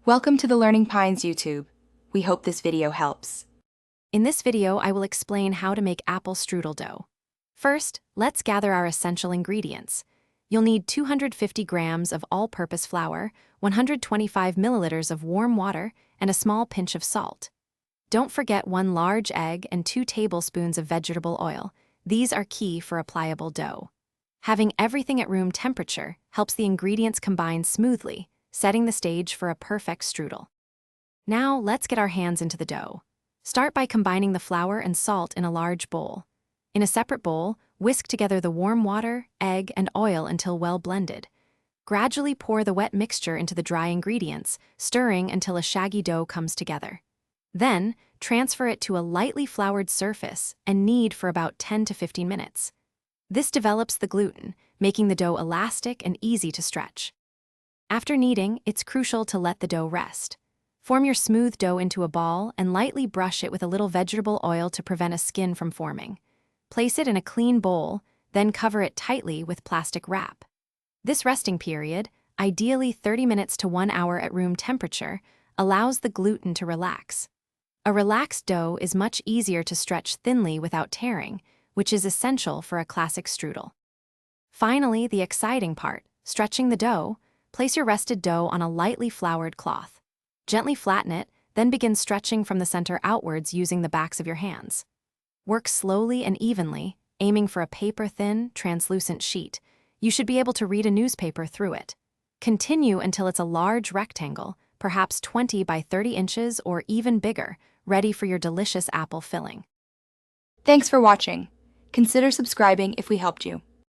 Welcome to the Learning Pines YouTube. We hope this video helps. In this video, I will explain how to make apple strudel dough. First, let's gather our essential ingredients. You'll need 250 grams of all-purpose flour, 125 milliliters of warm water, and a small pinch of salt. Don't forget 1 large egg and 2 tablespoons of vegetable oil. These are key for a pliable dough. Having everything at room temperature helps the ingredients combine smoothly, setting the stage for a perfect strudel. Now, let's get our hands into the dough. Start by combining the flour and salt in a large bowl. In a separate bowl, whisk together the warm water, egg, and oil until well blended. Gradually pour the wet mixture into the dry ingredients, stirring until a shaggy dough comes together. Then, transfer it to a lightly floured surface and knead for about 10 to 15 minutes. This develops the gluten, making the dough elastic and easy to stretch. After kneading, it's crucial to let the dough rest. Form your smooth dough into a ball and lightly brush it with a little vegetable oil to prevent a skin from forming. Place it in a clean bowl, then cover it tightly with plastic wrap. This resting period, ideally 30 minutes to 1 hour at room temperature, allows the gluten to relax. A relaxed dough is much easier to stretch thinly without tearing, which is essential for a classic strudel. Finally, the exciting part, stretching the dough. Place your rested dough on a lightly floured cloth. Gently flatten it, then begin stretching from the center outwards using the backs of your hands. Work slowly and evenly, aiming for a paper-thin, translucent sheet. You should be able to read a newspaper through it. Continue until it's a large rectangle, perhaps 20 by 30 inches or even bigger, ready for your delicious apple filling. Thanks for watching. Consider subscribing if we helped you.